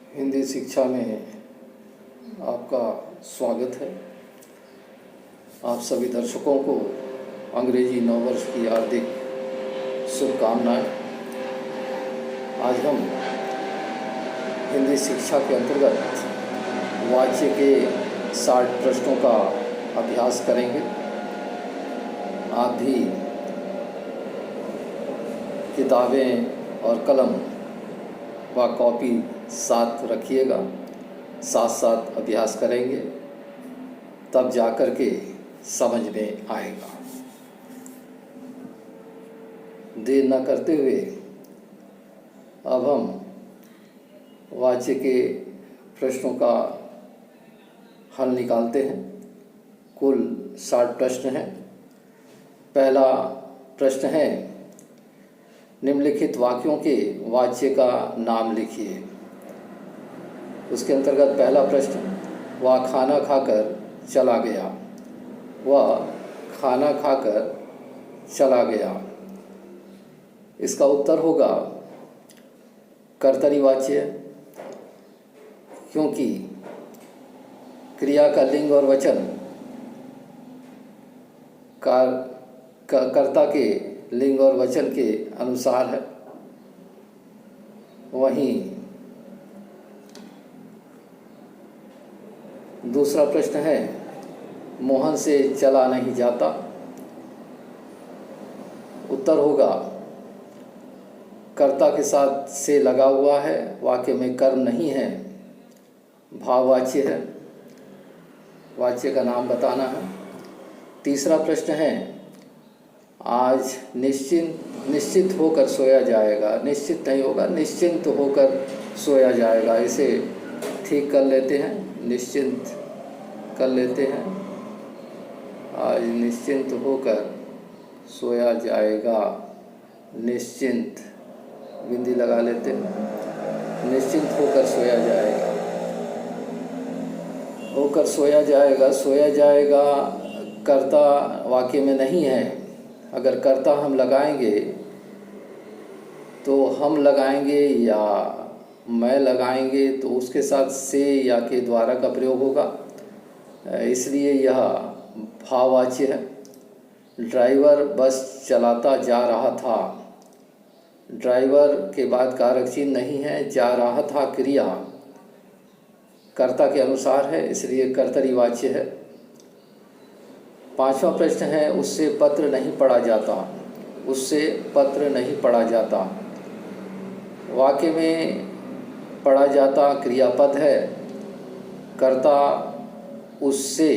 हिंदी शिक्षा में आपका स्वागत है। आप सभी दर्शकों को अंग्रेजी नववर्ष की हार्दिक शुभकामनाएं। आज हम हिंदी शिक्षा के अंतर्गत वाच्य के 60 प्रश्नों का अभ्यास करेंगे। आप भी किताबें और कलम व कॉपी साथ रखिएगा, साथ साथ अभ्यास करेंगे, तब जाकर के समझ में आएगा। देर न करते हुए अब हम वाच्य के प्रश्नों का हल निकालते हैं। कुल 60 प्रश्न हैं। पहला प्रश्न है, निम्नलिखित वाक्यों के वाच्य का नाम लिखिए। उसके अंतर्गत पहला प्रश्न, वह खाना खाकर चला गया। वह खाना खाकर चला गया। इसका उत्तर होगा कर्तरी वाच्य, क्योंकि क्रिया का लिंग और वचन कर्ता के लिंग और वचन के अनुसार है। वहीं दूसरा प्रश्न है, मोहन से चला नहीं जाता। उत्तर होगा कर्ता के साथ से लगा हुआ है, वाक्य में कर्म नहीं है, भाववाच्य है, वाच्य का नाम बताना है। तीसरा प्रश्न है, आज निश्चित होकर सोया जाएगा। निश्चित नहीं होगा, निश्चिंत होकर सोया जाएगा। इसे ठीक कर लेते हैं, निश्चिंत कर लेते हैं। आज निश्चिंत होकर सोया जाएगा। निश्चिंत बिंदी लगा लेते हैं, निश्चिंत होकर सोया जाएगा। होकर सोया जाएगा, सोया जाएगा कर्ता वाक्य में नहीं है। अगर कर्ता हम लगाएंगे तो हम लगाएंगे या मैं लगाएंगे तो उसके साथ से या के द्वारा का प्रयोग होगा, इसलिए यह भाववाच्य है। ड्राइवर बस चलाता जा रहा था। ड्राइवर के बाद कारक चिन्ह नहीं है, जा रहा था क्रिया कर्ता के अनुसार है, इसलिए कर्तरी वाच्य है। पांचवा प्रश्न है, उससे पत्र नहीं पढ़ा जाता। उससे पत्र नहीं पढ़ा जाता। वाक्य में पढ़ा जाता क्रियापद है, कर्ता उससे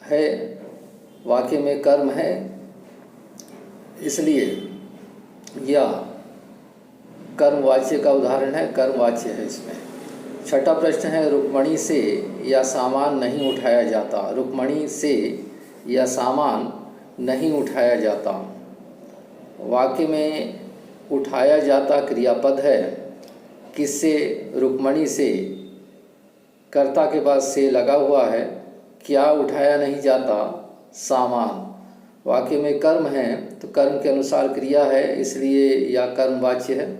है, वाक्य में कर्म है, इसलिए यह कर्मवाच्य का उदाहरण है, कर्मवाच्य है इसमें। छठा प्रश्न है, रुक्मणी से या सामान नहीं उठाया जाता। रुक्मणी से या सामान नहीं उठाया जाता। वाक्य में उठाया जाता क्रियापद है, किससे? रुक्मणी से। कर्ता के पास से लगा हुआ है, क्या उठाया नहीं जाता? सामान। वाक्य में कर्म है तो कर्म के अनुसार क्रिया है, इसलिए यह कर्मवाच्य है।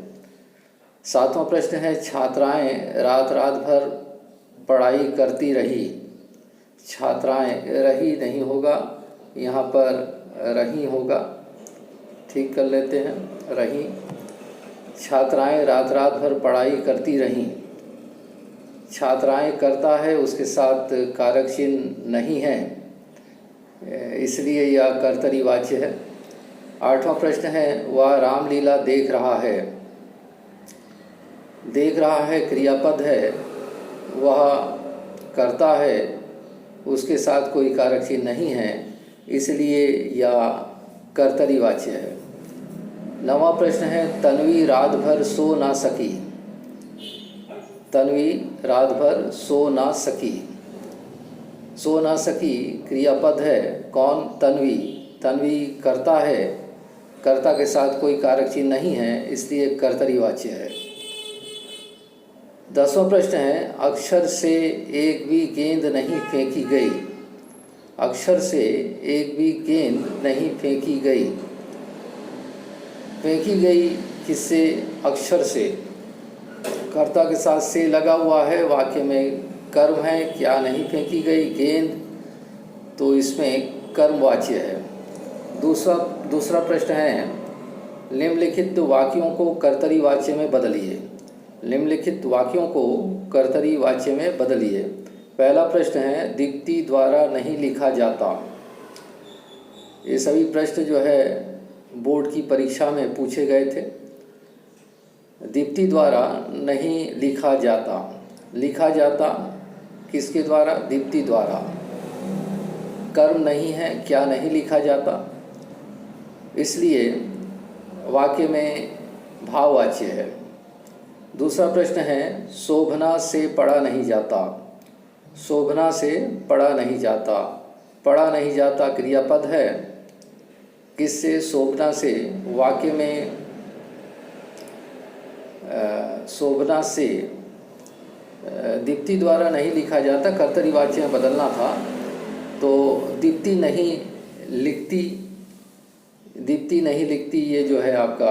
सातवां प्रश्न है, छात्राएं रात भर पढ़ाई करती रही। छात्राएं रही नहीं होगा, यहाँ पर रही होगा, ठीक कर लेते हैं, रही। छात्राएं रात भर पढ़ाई करती रहीं। छात्राएं करता है, उसके साथ कारक चिन्ह नहीं है, इसलिए यह कर्तरी वाच्य है। आठवां प्रश्न है, वह रामलीला देख रहा है। देख रहा है क्रियापद है, वह करता है, उसके साथ कोई कारक चिन्ह नहीं है, इसलिए यह कर्तरी वाच्य है। नवां प्रश्न है, तन्वी रात भर सो ना सकी। तन्वी रात भर सो ना सकी। सो ना सकी क्रियापद है, कौन? तन्वी। तन्वी करता है, कर्ता के साथ कोई कारक चिन्ह नहीं है, इसलिए कर्तरी वाच्य है। 10वां प्रश्न है, अक्षर से एक भी गेंद नहीं फेंकी गई। अक्षर से एक भी गेंद नहीं फेंकी गई। फेंकी गई किससे, अक्षर से। कर्ता के साथ से लगा हुआ है, वाक्य में कर्म है, क्या नहीं फेंकी गई गेंद, तो इसमें कर्मवाच्य है। दूसरा प्रश्न है, निम्नलिखित वाक्यों को कर्तरी वाच्य में बदलिए। निम्नलिखित वाक्यों को कर्तरी वाच्य में बदलिए। पहला प्रश्न है, दीप्ति द्वारा नहीं लिखा जाता। ये सभी प्रश्न जो है बोर्ड की परीक्षा में पूछे गए थे। दीप्ति द्वारा नहीं लिखा जाता, लिखा जाता किसके द्वारा, दीप्ति द्वारा। कर्म नहीं है, क्या नहीं लिखा जाता, इसलिए वाक्य में भाववाच्य है। दूसरा प्रश्न है, शोभना से पढ़ा नहीं जाता। शोभना से पढ़ा नहीं जाता, पढ़ा नहीं जाता क्रियापद है, किससे, शोभना से। वाक्य में शोभना से दीप्ति द्वारा नहीं लिखा जाता, कर्तरी वाच्य में बदलना था, तो दीप्ति नहीं लिखती, दीप्ति नहीं लिखती, ये जो है आपका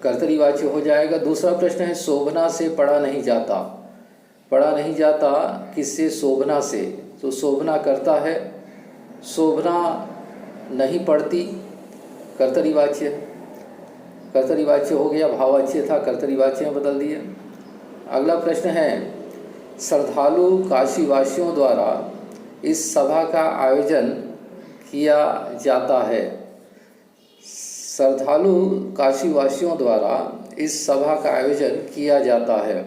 कर्तरी वाच्य हो जाएगा। दूसरा प्रश्न है, शोभना से पढ़ा नहीं जाता। पढ़ा नहीं जाता किससे, शोभना से, तो शोभना करता है, शोभना नहीं पढ़ती, कर्तरी वाच्य, कर्तरी वाच्य हो गया, भाववाच्य था, कर्तरी वाच्य में बदल दिए। अगला प्रश्न है, श्रद्धालु काशीवासियों द्वारा इस सभा का आयोजन किया जाता है। श्रद्धालु काशीवासियों द्वारा इस सभा का आयोजन किया जाता है।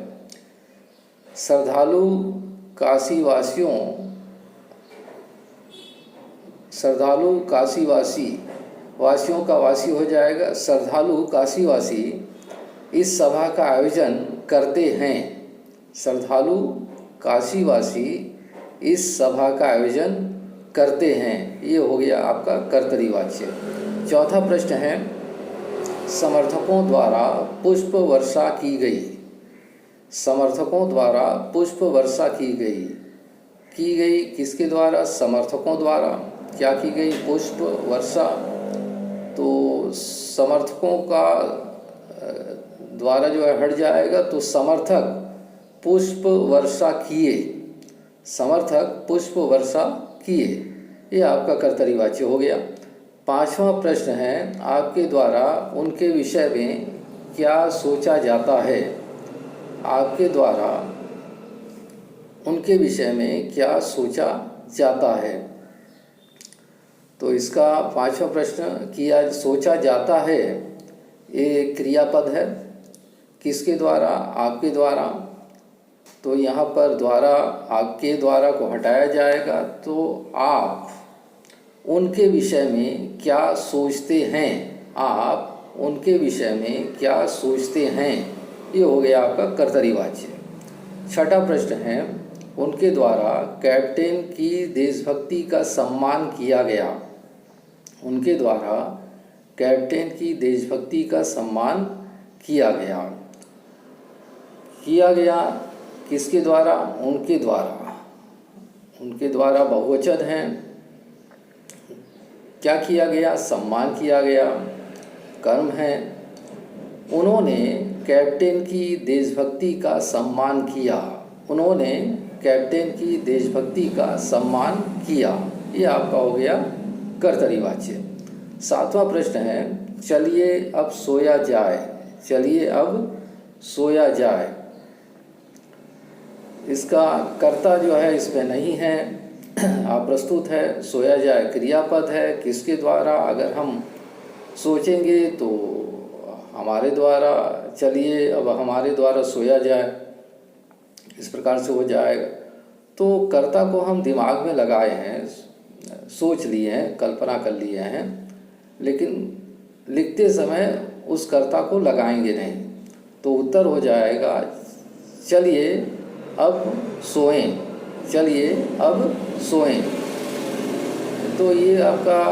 श्रद्धालु काशीवासियों, श्रद्धालु काशीवासी, वासियों का वासी हो जाएगा। श्रद्धालु काशीवासी इस सभा का आयोजन करते हैं। श्रद्धालु काशीवासी इस सभा का आयोजन करते हैं, ये हो गया आपका कर्तरी वाच्य। चौथा प्रश्न है, समर्थकों द्वारा पुष्प वर्षा की गई। समर्थकों द्वारा पुष्प वर्षा की गई किसके द्वारा, समर्थकों द्वारा। क्या की गई, पुष्प वर्षा, तो समर्थकों का द्वारा जो है हट जाएगा, तो समर्थक पुष्प वर्षा किए, समर्थक पुष्प वर्षा किए, ये आपका कर्तरी वाच्य हो गया। पांचवा प्रश्न है, आपके द्वारा उनके विषय में क्या सोचा जाता है। आपके द्वारा उनके विषय में क्या सोचा जाता है, तो इसका पांचवा प्रश्न, किया सोचा जाता है, ये क्रियापद है, किसके द्वारा, आपके द्वारा। तो यहाँ पर द्वारा, आपके द्वारा को हटाया जाएगा, तो आप उनके विषय में क्या सोचते हैं, आप उनके विषय में क्या सोचते हैं, ये हो गया आपका कर्तरी वाच्य। छठा प्रश्न है, उनके द्वारा कैप्टन की देशभक्ति का सम्मान किया गया। उनके द्वारा कैप्टन की देशभक्ति का सम्मान किया गया। किया गया किसके द्वारा, उनके द्वारा। उनके द्वारा बहुवचन है, क्या किया गया, सम्मान किया गया, कर्म है। उन्होंने कैप्टन की देशभक्ति का सम्मान किया। उन्होंने कैप्टन की देशभक्ति का सम्मान किया, ये आपका हो गया कर्तरी वाच्य। सातवां प्रश्न है, चलिए अब सोया जाए। चलिए अब सोया जाए, इसका कर्ता जो है इसमें नहीं है, आप प्रस्तुत है, सोया जाए क्रियापद है, किसके द्वारा, अगर हम सोचेंगे तो हमारे द्वारा, चलिए अब हमारे द्वारा सोया जाए, इस प्रकार से हो जाएगा। तो कर्ता को हम दिमाग में लगाए हैं, सोच लिए हैं, कल्पना कर लिए हैं, लेकिन लिखते समय उस कर्ता को लगाएंगे नहीं, तो उत्तर हो जाएगा, चलिए अब सोएं। चलिए अब सोएं, तो ये आपका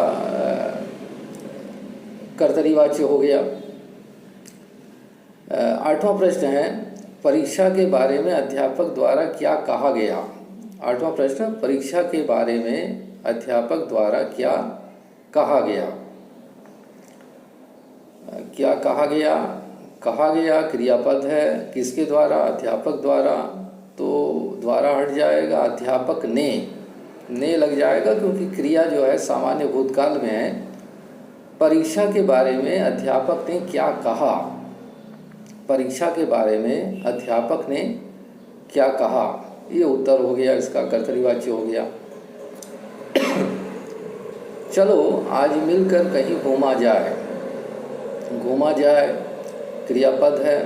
कर्तरी वाच्य हो गया। आठवां प्रश्न है, परीक्षा के बारे में अध्यापक द्वारा क्या कहा गया। आठवां प्रश्न, परीक्षा के बारे में अध्यापक द्वारा क्या कहा गया। क्या कहा गया? कहा गया क्रियापद है, किसके द्वारा? अध्यापक द्वारा। तो द्वारा हट जाएगा, अध्यापक ने लग जाएगा, क्योंकि क्रिया जो है सामान्य भूतकाल में है। परीक्षा के बारे में अध्यापक ने क्या कहा? परीक्षा के बारे में अध्यापक ने क्या कहा? ये उत्तर हो गया, इसका कर्तरीवाच्य हो गया। चलो आज मिलकर कहीं घूमा जाए। घूमा जाए क्रियापद है,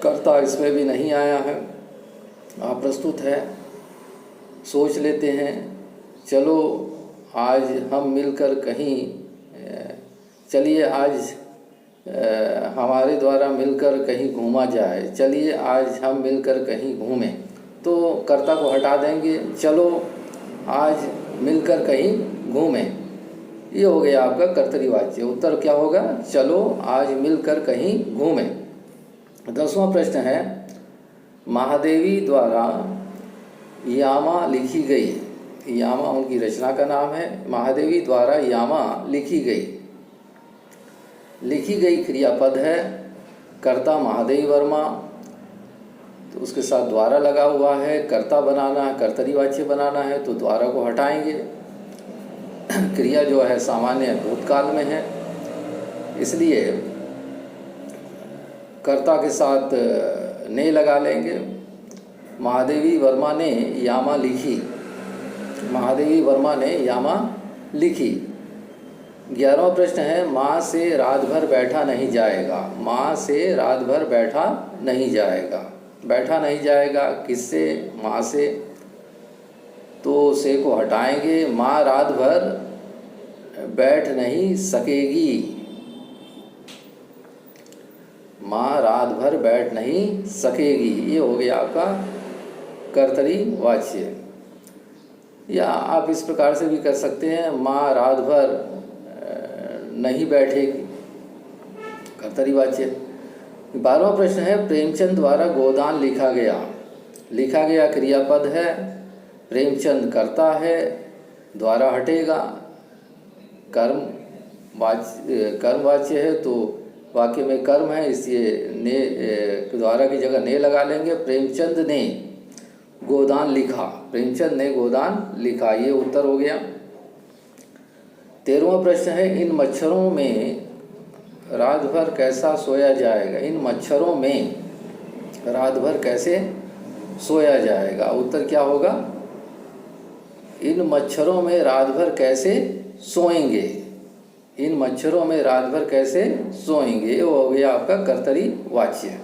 कर्ता इसमें भी नहीं आया है, अप्रस्तुत है। सोच लेते हैं, चलो आज हम मिलकर कहीं, चलिए आज हमारे द्वारा मिलकर कहीं घूमा जाए, चलिए आज हम मिलकर कहीं घूमें। तो कर्ता को हटा देंगे, चलो आज मिलकर कहीं घूमें। ये हो गया आपका कर्तरीवाच्य। उत्तर क्या होगा? चलो आज मिलकर कहीं घूमें। 10वां प्रश्न है, महादेवी द्वारा यामा लिखी गई। यामा उनकी रचना का नाम है। महादेवी द्वारा यामा लिखी गई। लिखी गई क्रियापद है, कर्ता महादेवी वर्मा, तो उसके साथ द्वारा लगा हुआ है। कर्ता बनाना है, कर्तरीवाच्य बनाना है, तो द्वारा को हटाएंगे। क्रिया जो है सामान्य भूतकाल में है, इसलिए कर्ता के साथ ने लगा लेंगे। महादेवी वर्मा ने यामा लिखी। महादेवी वर्मा ने यामा लिखी। 11वां प्रश्न है, माँ से रात भर बैठा नहीं जाएगा। माँ से रात भर बैठा नहीं जाएगा। बैठा नहीं जाएगा किससे? माँ से। तो से को हटाएंगे। माँ रात भर बैठ नहीं सकेगी। माँ रात भर बैठ नहीं सकेगी। ये हो गया आपका कर्तरीवाच्य। या आप इस प्रकार से भी कर सकते हैं, माँ रात भर नहीं बैठेगी, कर्तरीवाच्य। 12वां प्रश्न है, प्रेमचंद द्वारा गोदान लिखा गया। लिखा गया क्रियापद है, प्रेमचंद कर्ता है, द्वारा हटेगा, कर्मवाच्य है, तो वाक्य में कर्म है, इसलिए ने द्वारा की जगह ने लगा लेंगे। प्रेमचंद ने गोदान लिखा। प्रेमचंद ने गोदान लिखा। ये उत्तर हो गया। 13वां प्रश्न है, इन मच्छरों में रात भर कैसा सोया जाएगा। इन मच्छरों में रात भर कैसे सोया जाएगा। उत्तर क्या होगा? इन मच्छरों में रात भर कैसे सोएंगे। इन मच्छरों में रात भर कैसे सोएंगे। ये हो गया आपका कर्तरीवाच्य।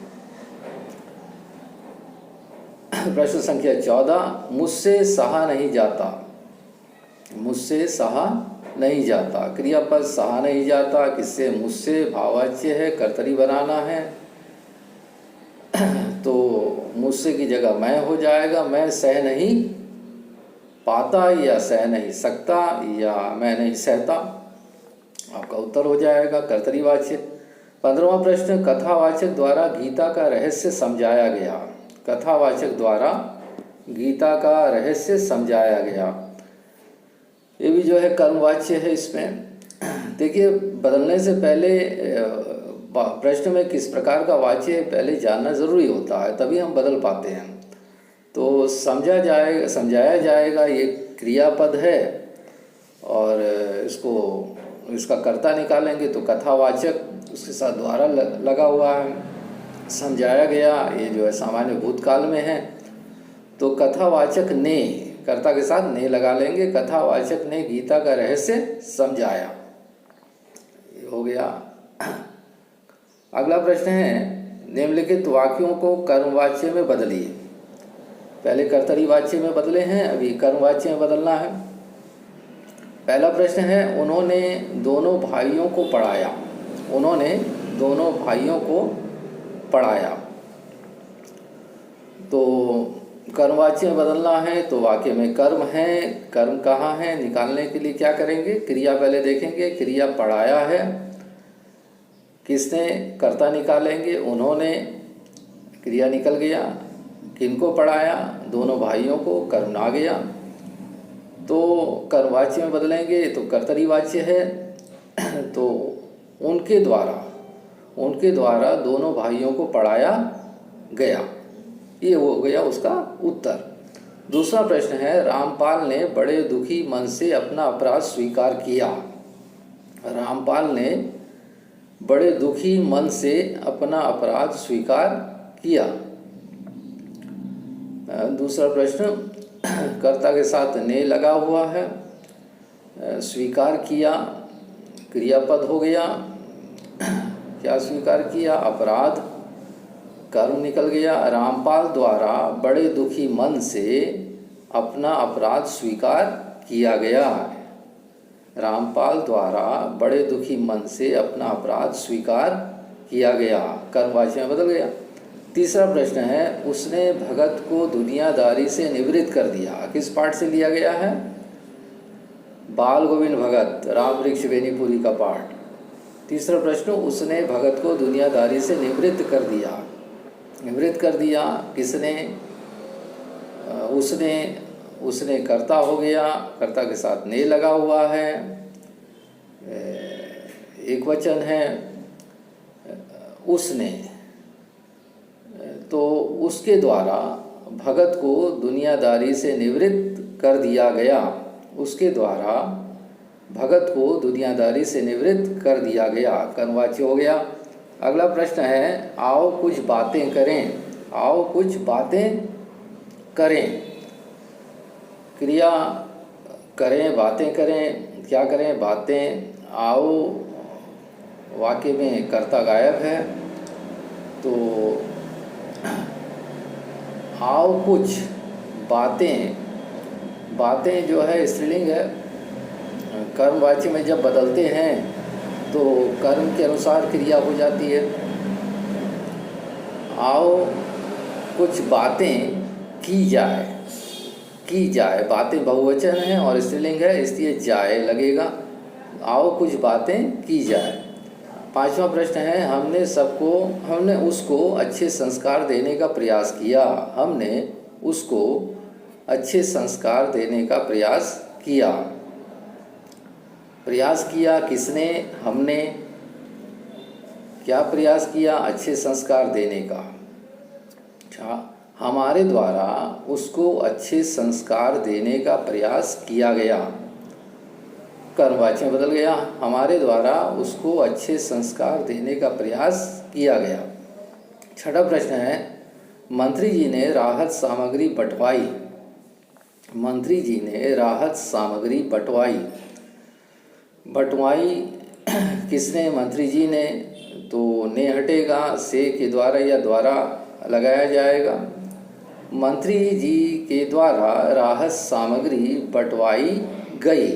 प्रश्न संख्या 14, मुझसे सहा नहीं जाता। मुझसे सहा नहीं जाता। क्रियापद सहा नहीं जाता किससे? मुझसे। भाववाच्य है, कर्तरी बनाना है, तो मुझसे की जगह मैं हो जाएगा। मैं सह नहीं पाता या सह नहीं सकता या मैं नहीं सहता। आपका उत्तर हो जाएगा कर्तरीवाच्य। 15वां प्रश्न, कथावाचक द्वारा गीता का रहस्य समझाया गया। कथावाचक द्वारा गीता का रहस्य समझाया गया। ये भी जो है कर्मवाच्य है। इसमें देखिए, बदलने से पहले प्रश्न में किस प्रकार का वाच्य है पहले जानना ज़रूरी होता है, तभी हम बदल पाते हैं। तो समझाया जाएगा ये क्रियापद है, और इसका कर्ता निकालेंगे तो कथावाचक, उसके साथ द्वारा लगा हुआ है। समझाया गया ये जो है सामान्य भूतकाल में है, तो कथावाचक ने, कर्ता के साथ ने लगा लेंगे। कथावाचक ने गीता का रहस्य समझाया। ये हो गया। अगला प्रश्न है, निम्नलिखित वाक्यों को कर्मवाच्य में बदलिए। पहले कर्तरीवाच्य में बदले हैं, अभी कर्मवाच्य में बदलना है। पहला प्रश्न है, उन्होंने दोनों भाइयों को पढ़ाया। उन्होंने दोनों भाइयों को पढ़ाया। तो कर्मवाच्य में बदलना है, तो वाक्य में कर्म है। कर्म कहाँ है निकालने के लिए क्या करेंगे? क्रिया पहले देखेंगे। क्रिया पढ़ाया है, किसने? कर्ता निकालेंगे। उन्होंने, क्रिया निकल गया। किनको पढ़ाया? दोनों भाइयों को। कर्म आ गया, तो कर्मवाच्य में बदलेंगे तो कर्तरीवाच्य है, तो उनके द्वारा दोनों भाइयों को पढ़ाया गया। ये हो गया उसका उत्तर। दूसरा प्रश्न है, रामपाल ने बड़े दुखी मन से अपना अपराध स्वीकार किया। रामपाल ने बड़े दुखी मन से अपना अपराध स्वीकार किया। दूसरा प्रश्न, कर्ता के साथ ने लगा हुआ है, स्वीकार किया क्रियापद हो गया। क्या स्वीकार किया? अपराध, कर्म निकल गया। रामपाल द्वारा बड़े दुखी मन से अपना अपराध स्वीकार किया गया। रामपाल द्वारा बड़े दुखी मन से अपना अपराध स्वीकार किया गया, कर्मवाची में बदल गया। तीसरा प्रश्न है, उसने भगत को दुनियादारी से निवृत्त कर दिया। किस पाठ से लिया गया है? बाल गोविंद भगत, राम वृक्ष बेनीपुरी का पाठ। तीसरा प्रश्न, उसने भगत को दुनियादारी से निवृत्त कर दिया। निवृत्त कर दिया किसने? उसने कर्ता हो गया, कर्ता के साथ ने लगा हुआ है, एक वचन है। उसने, तो उसके द्वारा भगत को दुनियादारी से निवृत्त कर दिया गया। उसके द्वारा भगत को दुनियादारी से निवृत्त कर दिया गया, कर्मवाची हो गया। अगला प्रश्न है, आओ कुछ बातें करें। आओ कुछ बातें करें, क्रिया करें, बातें करें, क्या करें? बातें। आओ वाक्य में कर्ता गायब है, तो आओ कुछ बातें, बातें जो है स्त्रीलिंग है। कर्मवाची में जब बदलते हैं तो कर्म के अनुसार क्रिया हो जाती है। आओ कुछ बातें की जाए, की जाए, बातें बहुवचन है और स्त्रीलिंग है, इसलिए जाए लगेगा। आओ कुछ बातें की जाए। पांचवा प्रश्न है, हमने उसको अच्छे संस्कार देने का प्रयास किया। हमने उसको अच्छे संस्कार देने का प्रयास किया। प्रयास किया किसने? हमने। क्या प्रयास किया? अच्छे संस्कार देने का। अच्छा, हमारे द्वारा उसको अच्छे संस्कार देने का प्रयास किया गया, कर्मवाची में बदल गया। हमारे द्वारा उसको अच्छे संस्कार देने का प्रयास किया गया। छठा प्रश्न है, मंत्री जी ने राहत सामग्री बंटवाई। मंत्री जी ने राहत सामग्री बंटवाई। बंटवाई किसने? मंत्री जी ने, तो ने हटेगा, से के द्वारा या द्वारा लगाया जाएगा। मंत्री जी के द्वारा राहत सामग्री बंटवाई गई।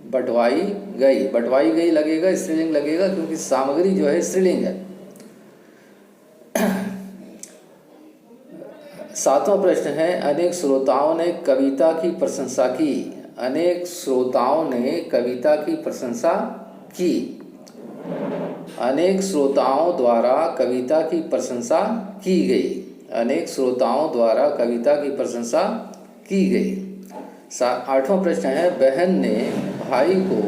बंटवाई गई, बंटवाई गई लगेगा, स्त्रीलिंग लगेगा, क्योंकि सामग्री जो है स्त्रीलिंग है। सातवां प्रश्न है, अनेक श्रोताओं ने कविता की प्रशंसा की। अनेक श्रोताओं ने कविता की प्रशंसा की। अनेक श्रोताओं द्वारा कविता की प्रशंसा की गई। अनेक श्रोताओं द्वारा कविता की प्रशंसा की गई। आठवां प्रश्न है, बहन ने भाई को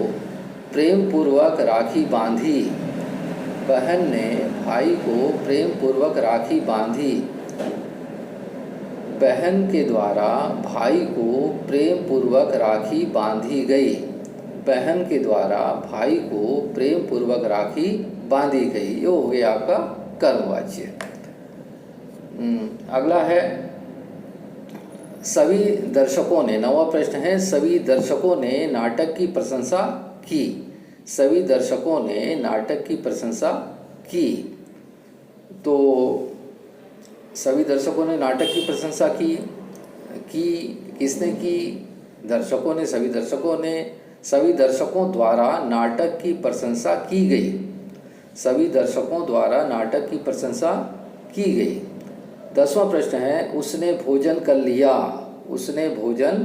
प्रेम पूर्वक राखी बांधी। बहन ने भाई को प्रेम पूर्वक राखी बांधी। बहन के द्वारा भाई को प्रेम पूर्वक राखी बांधी गई। बहन के द्वारा भाई को प्रेम पूर्वक राखी बांधी गई। ये हो गया आपका कर्मवाच्य। अगला है, सभी दर्शकों ने, नवा प्रश्न है, सभी दर्शकों ने नाटक की प्रशंसा की। सभी दर्शकों ने नाटक की प्रशंसा की। तो सभी दर्शकों ने नाटक की प्रशंसा की किसने की? दर्शकों ने, सभी दर्शकों ने। सभी दर्शकों द्वारा नाटक की प्रशंसा की गई। सभी दर्शकों द्वारा नाटक की प्रशंसा की गई। 10वां प्रश्न है, उसने भोजन कर लिया। उसने भोजन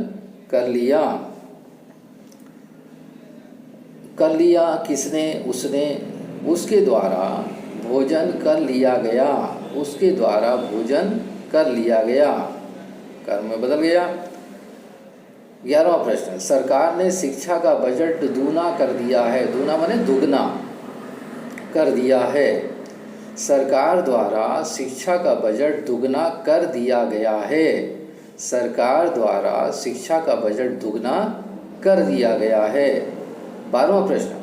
कर लिया। कर लिया किसने? उसने। उसके द्वारा भोजन कर लिया गया। उसके द्वारा भोजन कर लिया गया, कर्म में बदल गया। 11वां प्रश्न, सरकार ने शिक्षा का बजट दूना कर दिया है। दूना माने दुगना। कर दिया है। सरकार द्वारा शिक्षा का बजट दुगना कर दिया गया है। सरकार द्वारा शिक्षा का बजट दुगना कर दिया गया है। 12वां प्रश्न,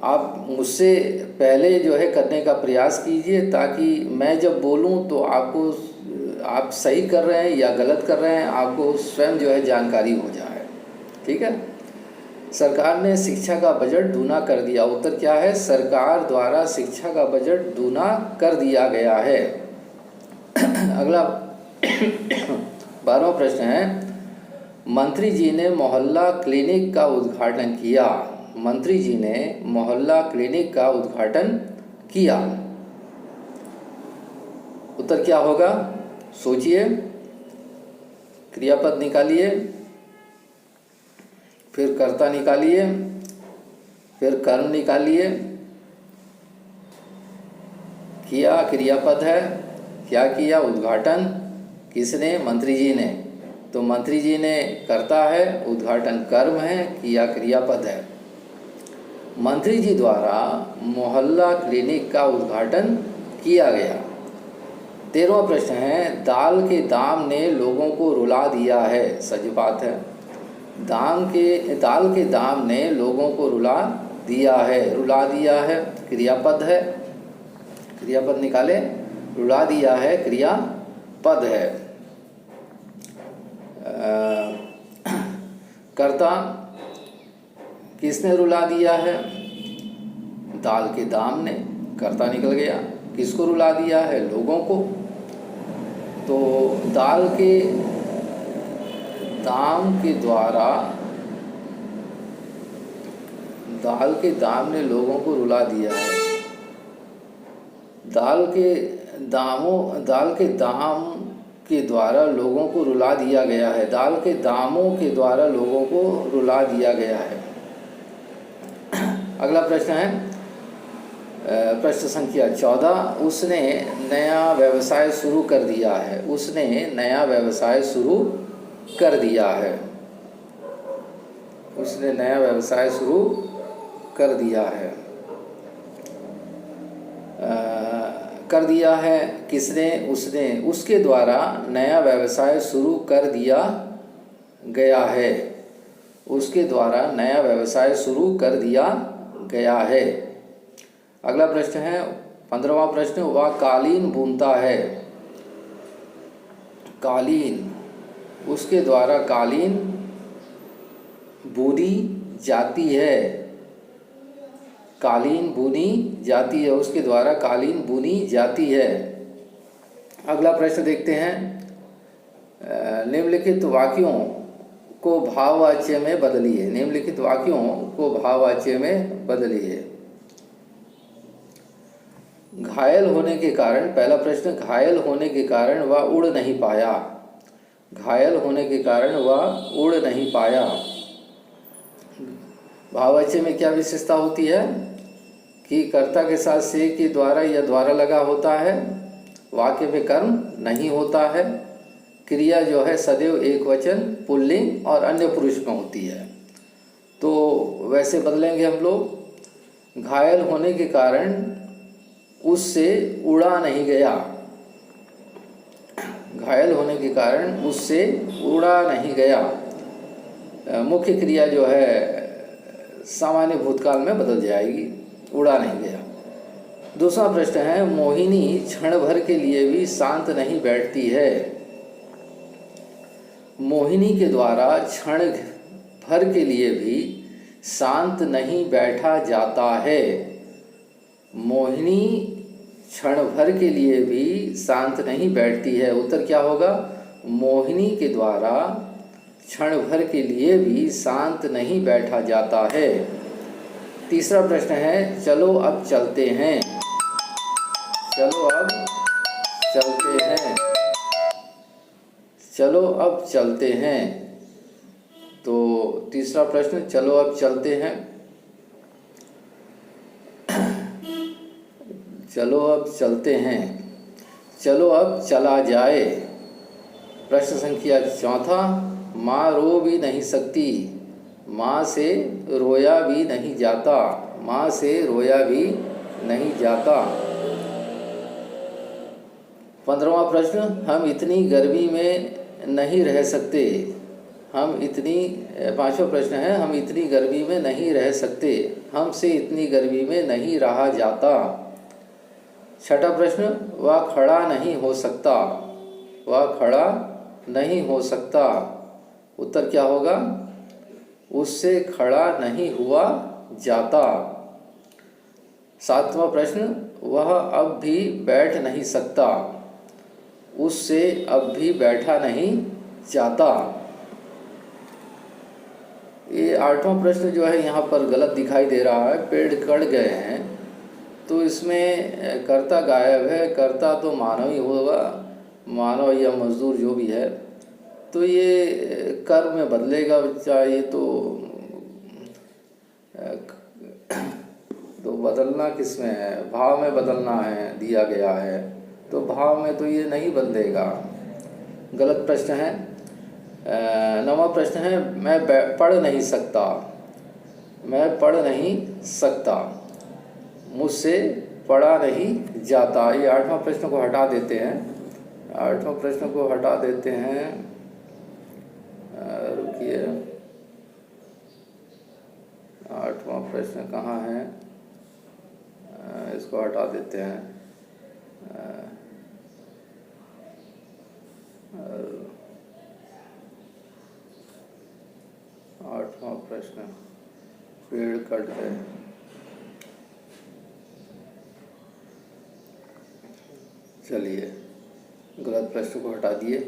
आप मुझसे पहले जो है करने का प्रयास कीजिए, ताकि मैं जब बोलूं तो आपको, आप सही कर रहे हैं या गलत कर रहे हैं, आपको स्वयं जो है जानकारी हो जाए। ठीक है। सरकार ने शिक्षा का बजट दूना कर दिया। उत्तर क्या है? सरकार द्वारा शिक्षा का बजट दूना कर दिया गया है। अगला 12वां प्रश्न है, मंत्री जी ने मोहल्ला क्लिनिक का उद्घाटन किया। मंत्री जी ने मोहल्ला क्लिनिक का उद्घाटन किया। उत्तर क्या होगा? सोचिए, क्रियापद निकालिए, फिर कर्ता निकालिए, फिर कर्म निकालिए। किया क्रियापद है, क्या किया? उद्घाटन। किसने? मंत्री जी ने। तो मंत्री जी ने कर्ता है, उद्घाटन कर्म है, किया क्रियापद है। मंत्री जी द्वारा मोहल्ला क्लिनिक का उद्घाटन किया गया। 13वां प्रश्न है, दाल के दाम ने लोगों को रुला दिया है। सच बात है। दाल के दाम ने लोगों को रुला दिया है। रुला दिया है क्रियापद है, क्रियापद निकाले। रुला दिया है क्रियापद है। कर्ता, किसने रुला दिया है? दाल के दाम ने, कर्ता निकल गया। किसको रुला दिया है? लोगों को। तो दाल के दाम के द्वारा, दाल के दाम ने लोगों को रुला दिया है। दाल के दाम के द्वारा लोगों को रुला दिया गया है। दाल के दामों के द्वारा लोगों को रुला दिया गया है। अगला प्रश्न है, प्रश्न संख्या 14, उसने नया व्यवसाय शुरू कर दिया है। उसने नया व्यवसाय शुरू कर दिया है। उसने नया व्यवसाय शुरू कर दिया है। कर दिया है किसने? उसने। उसके द्वारा नया व्यवसाय शुरू कर दिया गया है। उसके द्वारा नया व्यवसाय शुरू कर दिया गया है। अगला प्रश्न है 15वां प्रश्न, वह कालीन बुनता है। कालीन, उसके द्वारा कालीन बुनी जाती है। कालीन बुनी जाती है, उसके द्वारा कालीन बुनी जाती है। अगला प्रश्न देखते हैं, निम्नलिखित वाक्यों को भाववाच्य में बदलिए। निम्नलिखित वाक्यों को भाववाच्य में बदलिए। घायल होने के कारण, पहला प्रश्न, घायल होने के कारण वह उड़ नहीं पाया। घायल होने के कारण वह उड़ नहीं पाया। भाववाच्य में क्या विशेषता होती है कि कर्ता के साथ से के द्वारा या द्वारा लगा होता है। वाक्य में कर्म नहीं होता है। क्रिया जो है सदैव एक वचन, पुल्लिंग और अन्य पुरुष में होती है। तो वैसे बदलेंगे हम लोग। घायल होने के कारण उससे उड़ा नहीं गया। घायल होने के कारण उससे उड़ा नहीं गया। मुख्य क्रिया जो है सामान्य भूतकाल में बदल जाएगी, उड़ा नहीं गया। दूसरा प्रश्न है, मोहिनी क्षण भर के लिए भी शांत नहीं बैठती है। मोहिनी के द्वारा क्षण भर के लिए भी शांत नहीं बैठा जाता है। मोहिनी क्षण भर के लिए भी शांत नहीं बैठती है। उत्तर क्या होगा? मोहिनी के द्वारा क्षण भर के लिए भी शांत नहीं बैठा जाता है। तीसरा प्रश्न है, चलो अब चलते हैं। चलो अब चलते हैं। चलो अब चलते हैं। तो तीसरा प्रश्न, चलो अब चलते हैं। चलो अब चलते हैं। चलो अब चला जाए। प्रश्न संख्या 4, माँ रो भी नहीं सकती। माँ से रोया भी नहीं जाता। माँ से रोया भी नहीं जाता। 15वां प्रश्न, हम इतनी गर्मी में नहीं रह सकते। हम इतनी 5वां प्रश्न है, हम इतनी गर्मी में नहीं रह सकते। हमसे इतनी गर्मी में नहीं रहा जाता। 6ठा प्रश्न, वह खड़ा नहीं हो सकता। वह खड़ा नहीं हो सकता। उत्तर क्या होगा? उससे खड़ा नहीं हुआ जाता। 7वां प्रश्न, वह अब भी बैठ नहीं सकता। उससे अब भी बैठा नहीं जाता। ये 8वां प्रश्न जो है यहाँ पर गलत दिखाई दे रहा है। पेड़ कट गए हैं, तो इसमें कर्ता गायब है। कर्ता तो मानव ही होगा, मानव या मजदूर जो भी है। तो ये कर्म में बदलेगा बच्चा। ये तो बदलना किस में है? भाव में बदलना है, दिया गया है। तो भाव में तो ये नहीं बदलेगा। गलत प्रश्न है। 9वां प्रश्न है, मैं पढ़ नहीं सकता। मैं पढ़ नहीं सकता। मुझसे पढ़ा नहीं जाता। ये 8वां प्रश्न को हटा देते हैं। 8वां प्रश्न को हटा देते हैं। रुकिए, 8वां प्रश्न कहाँ है? इसको हटा देते हैं। 8वां प्रश्न, पेड़ कट गए। चलिए, गलत प्रश्न को हटा दिए।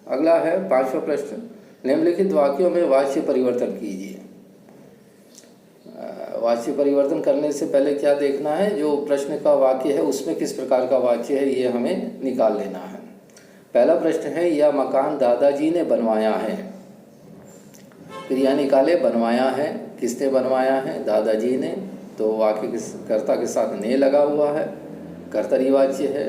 अगला है 5वां प्रश्न, निम्नलिखित वाक्यों में वाच्य परिवर्तन कीजिए। वाच्य परिवर्तन करने से पहले क्या देखना है? जो प्रश्न का वाक्य है उसमें किस प्रकार का वाच्य है, ये हमें निकाल लेना है। पहला प्रश्न है, यह मकान दादाजी ने बनवाया है। क्रिया निकाले, बनवाया है। किसने बनवाया है? दादाजी ने। तो वाक्य कर्ता के साथ ने लगा हुआ है, कर्तरी वाच्य है।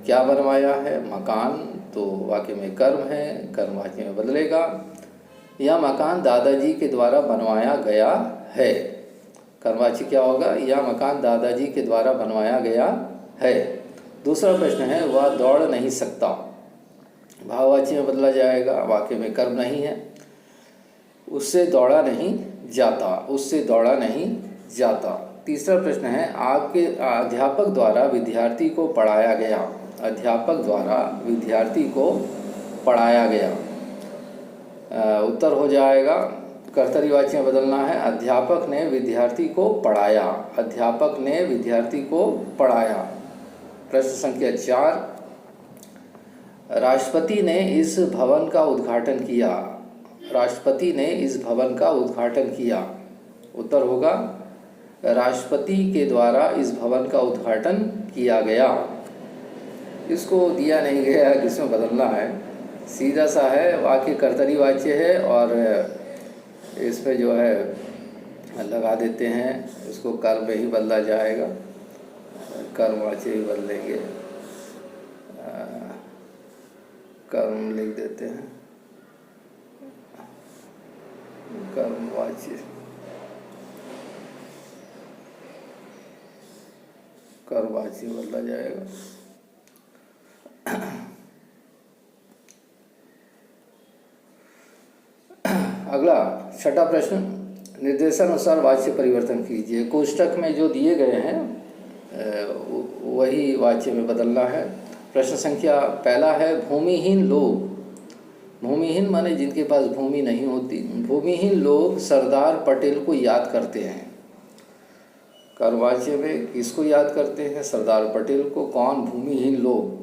क्या बनवाया है? मकान। तो वाक्य में कर्म है, कर्म वाक्य में बदलेगा। यह मकान दादाजी के द्वारा बनवाया गया है। कर्मवाची क्या होगा? यह मकान दादाजी के द्वारा बनवाया गया है। दूसरा प्रश्न है, वह दौड़ नहीं सकता। भाववाची में बदला जाएगा, वाक्य में कर्म नहीं है। उससे दौड़ा नहीं जाता। उससे दौड़ा नहीं जाता। तीसरा प्रश्न है, आपके अध्यापक द्वारा विद्यार्थी को पढ़ाया गया। अध्यापक द्वारा विद्यार्थी को पढ़ाया गया। उत्तर हो जाएगा, कर्तरीवाची में बदलना है। अध्यापक ने विद्यार्थी को पढ़ाया। अध्यापक ने विद्यार्थी को पढ़ाया। प्रश्न संख्या 4, राष्ट्रपति ने इस भवन का उद्घाटन किया। राष्ट्रपति ने इस भवन का उद्घाटन किया। उत्तर होगा, राष्ट्रपति के द्वारा इस भवन का उद्घाटन किया गया। इसको दिया नहीं गया है, किसमें बदलना है। सीधा सा है, वाक्य कर्तरी वाच्य है और इसमें जो है लगा देते हैं। इसको कर्म में ही बदला जाएगा, कर्म वाच्य ही बदलेंगे। कर्म लिख देते हैं, कर्म वाच्य, कर्म वाच्य बदला जाएगा। अगला 6ठा प्रश्न, निर्देशानुसार वाच्य परिवर्तन कीजिए। कोष्टक में जो दिए गए हैं वही वाच्य में बदलना है। प्रश्न संख्या पहला है, भूमिहीन लोग। भूमिहीन माने जिनके पास भूमि नहीं होती। भूमिहीन लोग सरदार पटेल को याद करते हैं। कर्मवाच्य में किसको याद करते हैं? सरदार पटेल को। कौन? भूमिहीन लोग।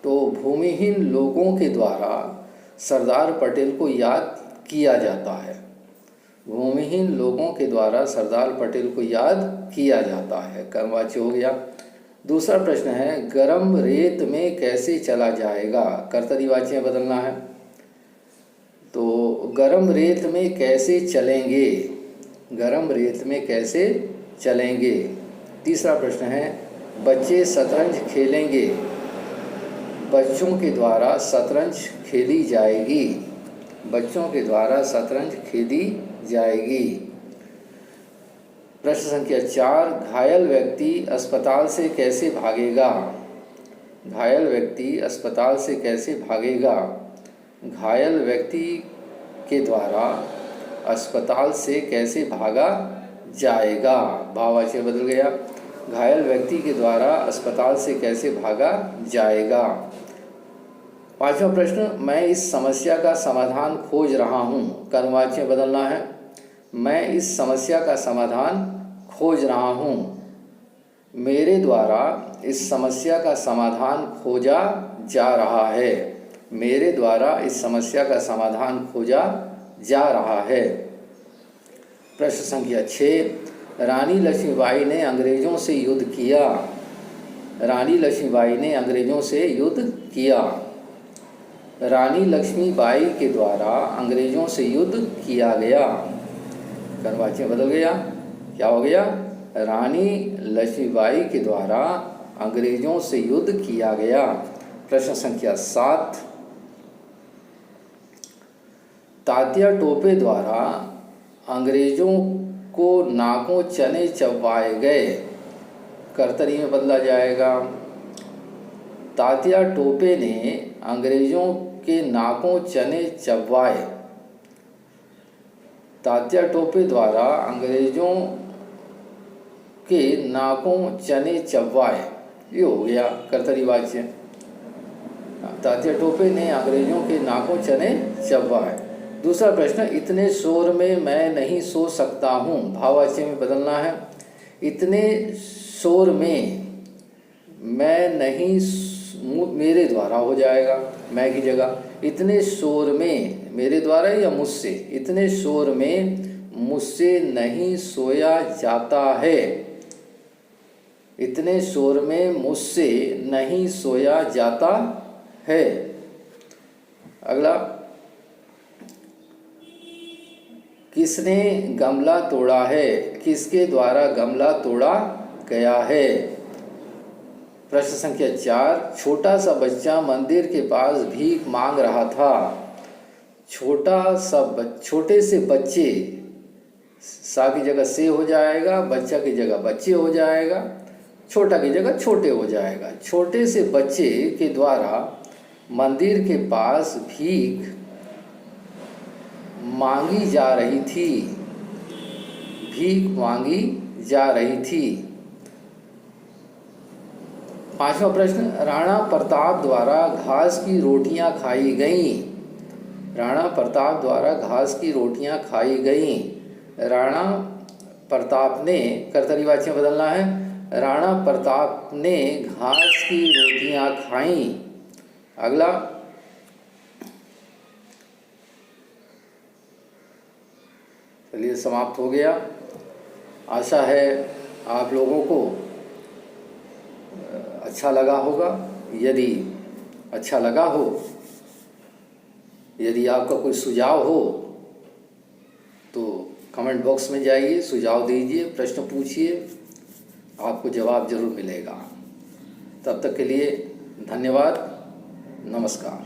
तो भूमिहीन लोगों के द्वारा सरदार पटेल को याद किया जाता है। भूमिहीन लोगों के द्वारा सरदार पटेल को याद किया जाता है। कर्मवाच्य हो गया। दूसरा प्रश्न है, गरम रेत में कैसे चला जाएगा? कर्तरीवाच्य में बदलना है। तो गरम रेत में कैसे चलेंगे? गरम रेत में कैसे चलेंगे। तीसरा प्रश्न है, बच्चे शतरंज खेलेंगे। बच्चों के द्वारा शतरंज खेली जाएगी। बच्चों के द्वारा शतरंज खेली जाएगी। प्रश्न संख्या 4, घायल व्यक्ति अस्पताल से कैसे भागेगा? घायल व्यक्ति अस्पताल से कैसे भागेगा? घायल व्यक्ति के द्वारा अस्पताल से कैसे भागा जाएगा? भाववाचक बदल गया। घायल व्यक्ति के द्वारा अस्पताल से कैसे भागा जाएगा। 5वां प्रश्न, मैं इस समस्या का समाधान खोज रहा हूँ। कर्मवाचक बदलना है। मैं इस समस्या का समाधान खोज रहा हूँ। मेरे द्वारा इस समस्या का समाधान खोजा जा रहा है। मेरे द्वारा इस समस्या का समाधान खोजा जा रहा है। प्रश्न संख्या 6, रानी लक्ष्मीबाई ने अंग्रेजों से युद्ध किया। रानी लक्ष्मीबाई ने अंग्रेजों से युद्ध किया। रानी लक्ष्मीबाई के द्वारा अंग्रेजों से युद्ध किया गया। कर्मवाचक बदल गया। क्या हो गया? रानी लक्ष्मीबाई के द्वारा अंग्रेजों से युद्ध किया गया। प्रश्न संख्या 7, तात्या टोपे द्वारा अंग्रेजों को नाकों चने चबवाए गए। कर्तरी में बदला जाएगा। तात्या टोपे ने अंग्रेजों के नाकों चने चबवाए। तात्या टोपे द्वारा अंग्रेजों के नाकों चने चबवाए। ये हो गया कर्तरी वाच्य। तात्या टोपे ने अंग्रेजों के नाकों चने चबवाए। दूसरा प्रश्न, इतने शोर में मैं नहीं सो सकता हूँ। भाववाचक में बदलना है। इतने शोर में मैं नहीं, मेरे द्वारा हो जाएगा, मैं की जगह। इतने शोर में, मेरे द्वारा या मुझसे? इतने शोर में मुझसे नहीं सोया जाता है। इतने शोर में मुझसे नहीं सोया जाता है। अगला, किसने गमला तोड़ा है? किसके द्वारा गमला तोड़ा गया है? प्रश्न संख्या 4, छोटा सा बच्चा मंदिर के पास भीख मांग रहा था। छोटे से बच्चे, सा की जगह से हो जाएगा, बच्चा की जगह बच्चे हो जाएगा, छोटा की जगह छोटे हो जाएगा। छोटे से बच्चे के द्वारा मंदिर के पास भीख मांगी जा रही थी। भीख मांगी जा रही थी। 5वां प्रश्न, राणा प्रताप द्वारा घास की रोटियां खाई गईं। राणा प्रताप द्वारा घास की रोटियां खाई गईं। राणा प्रताप ने, कर्तरीवाच्य बदलना है। राणा प्रताप ने घास की रोटियां खाईं। अगला, चलिए समाप्त हो गया। आशा है आप लोगों को अच्छा लगा होगा। यदि अच्छा लगा हो, यदि आपका कोई सुझाव हो तो कमेंट बॉक्स में जाइए, सुझाव दीजिए, प्रश्न पूछिए, आपको जवाब जरूर मिलेगा। तब तक के लिए धन्यवाद, नमस्कार।